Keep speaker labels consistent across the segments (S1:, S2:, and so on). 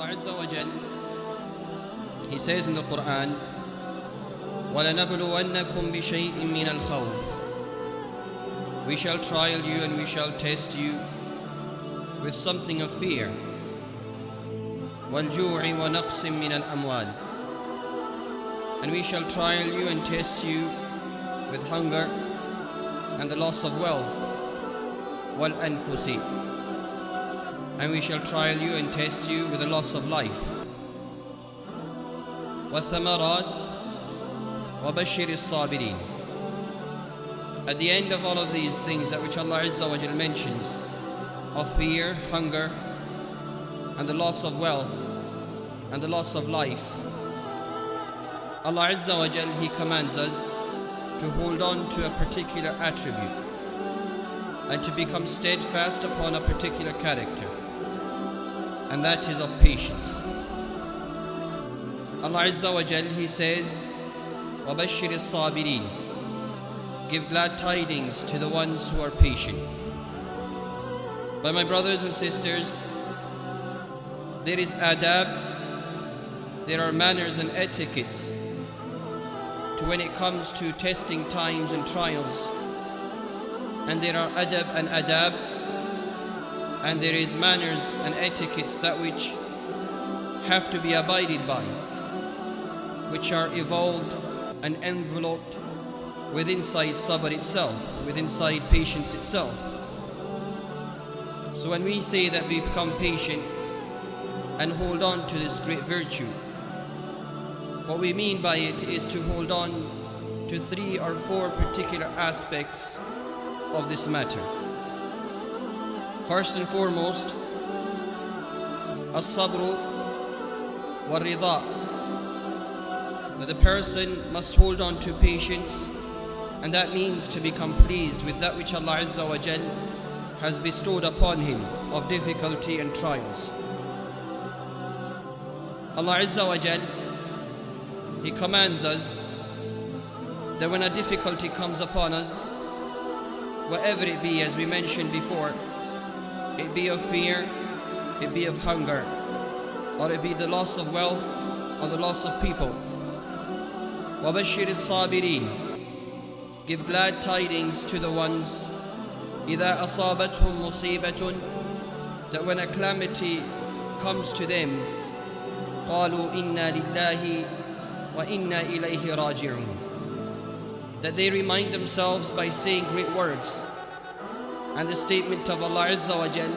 S1: Allah Azza wa Jal, He says in the Quran, وَلَنَبْلُوَنَّكُمْ بِشَيْءٍ مِّنَ الْخَوْفِ. We shall trial you and we shall test you with something of fear. وَالْجُوعِ وَنَقْصٍ مِّنَ الْأَمْوَالِ. And we shall trial you and test you with hunger and the loss of wealth. وَالْأَنفُسِ. And we shall trial you and test you with the loss of life. وَالثَّمَرَاتِ وَبَشِّرِ الصَّابِرِينَ. At the end of all of these things that which Allah Azza wa Jal mentions, of fear, hunger, and the loss of wealth, and the loss of life, Allah Azza wa Jal, He commands us to hold on to a particular attribute and to become steadfast upon a particular character, and that is of patience. Allah Azza wa Jal, He says, وَبَشِّرِ الصَّابِرِينَ. Give glad tidings to the ones who are patient. But my brothers and sisters, there is adab, there are manners and etiquettes to when it comes to testing times and trials. And there are adab, and there is manners and etiquettes that which have to be abided by, which are evolved and enveloped within inside sabr itself, within inside patience itself. So when we say that we become patient and hold on to this great virtue, what we mean by it is to hold on to 3 or 4 particular aspects of this matter. First and foremost, as-sabru wal-rida, that the person must hold on to patience, and that means to become pleased with that which Allah Azza wa Jal has bestowed upon him of difficulty and trials. Allah Azza wa Jal, He commands us that when a difficulty comes upon us, whatever it be, as we mentioned before, it be of fear, it be of hunger, or it be the loss of wealth or the loss of people. وَبَشِّرِ الصَّابِرِينَ. Give glad tidings to the ones إِذَا أَصَابَتْهُمْ مُصِيبَةٌ, that when a calamity comes to them, قَالُوا إِنَّا لِلَّهِ وَإِنَّا إِلَيْهِ رَاجِعُونَ. That they remind themselves by saying great words and the statement of Allah Azza wa Jal,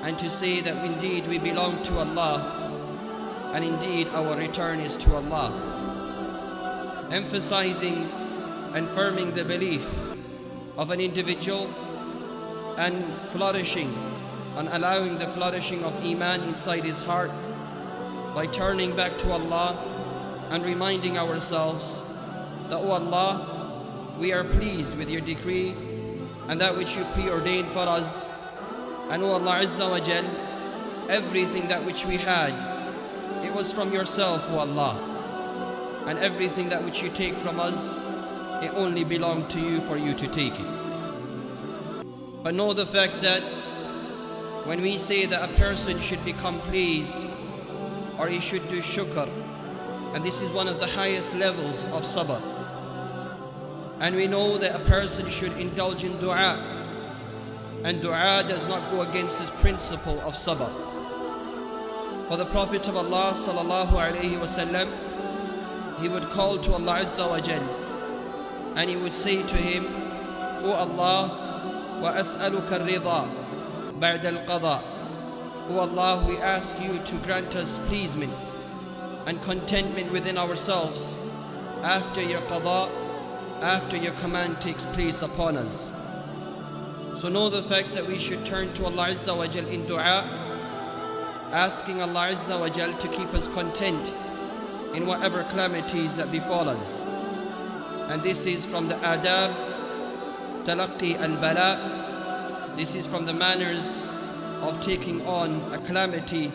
S1: and to say that indeed we belong to Allah and indeed our return is to Allah, emphasizing and firming the belief of an individual and flourishing and allowing the flourishing of Iman inside his heart by turning back to Allah and reminding ourselves that, oh Allah, we are pleased with your decree and that which you preordained for us, and oh Allah Azza wa Jal, everything that which we had, it was from yourself, oh Allah, and everything that which you take from us, it only belonged to you for you to take it. But know the fact that when we say that a person should become pleased or he should do shukr, and this is one of the highest levels of sabr, and we know that a person should indulge in dua, and dua does not go against this principle of sabr. For the Prophet of Allah sallallahu alaihi wasallam, he would call to Allah Azza wa Jal, and he would say to him, O Allah, wa as'aluka ar-rida ba'da al-qada. O Allah, we ask you to grant us pleasement and contentment within ourselves after your qada, after your command takes place upon us. So know the fact that we should turn to Allah Azza wa Jal in dua, asking Allah Azza wa Jal to keep us content in whatever calamities that befall us. And this is from the adab, talaqi al-bala. This is from the manners of taking on a calamity,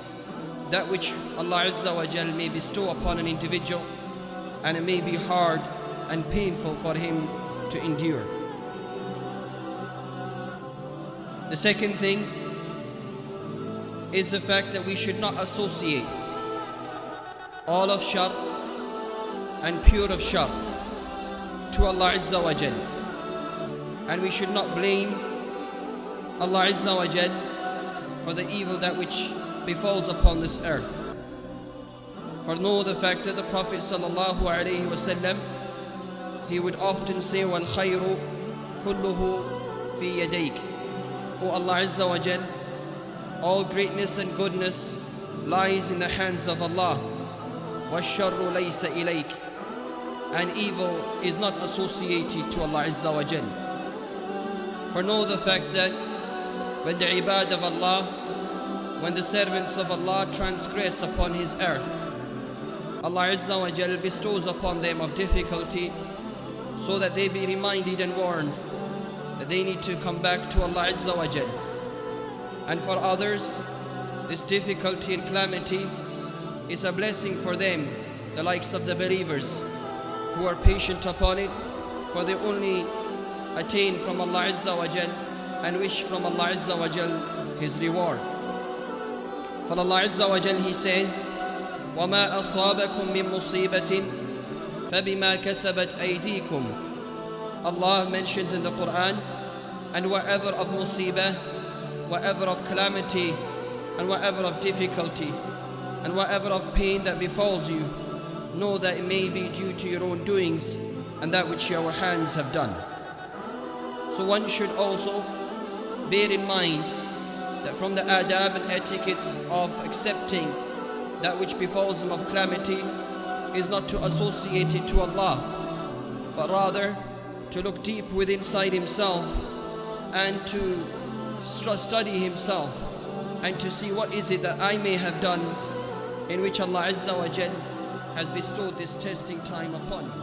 S1: that which Allah Azza wa Jal may bestow upon an individual, and it may be hard and painful for him to endure. The second thing is the fact that we should not associate all of shar and pure of shar to Allah Azza wa Jal. And we should not blame Allah Azza wa Jal for the evil that which befalls upon this earth. For know the fact that the Prophet sallallahu alaihi wasallam, he would often say, "Wal khayru kulluhu fi yadayk." O Allah Azza wa Jal, all greatness and goodness lies in the hands of Allah. وَالشَّرُّ لَيْسَ إِلَيْكَ, and evil is not associated to Allah Azza wa Jal. For know the fact that when the ibad of Allah, when the servants of Allah transgress upon His earth, Allah Azza wa Jal bestows upon them of difficulty, so that they be reminded and warned that they need to come back to Allah Azza wa Jal. And for others, this difficulty and calamity is a blessing for them, the likes of the believers who are patient upon it, for they only attain from Allah Azza wa Jal and wish from Allah Azza wa Jal His reward. For Allah Azza wa Jal, He says, وَمَا أَصَابَكُم مِّن مُّصِيبَةٍ فَبِمَا كَسَبَتْ أَيْدِيكُمْ. Allah mentions in the Quran, and whatever of musibah, whatever of calamity, and whatever of difficulty, and whatever of pain that befalls you, know that it may be due to your own doings and that which your hands have done. So one should also bear in mind that from the adab and etiquettes of accepting that which befalls him of calamity is not to associate it to Allah, but rather to look deep within inside himself and to study himself and to see what is it that I may have done in which Allah Azza wa Jal has bestowed this testing time upon me.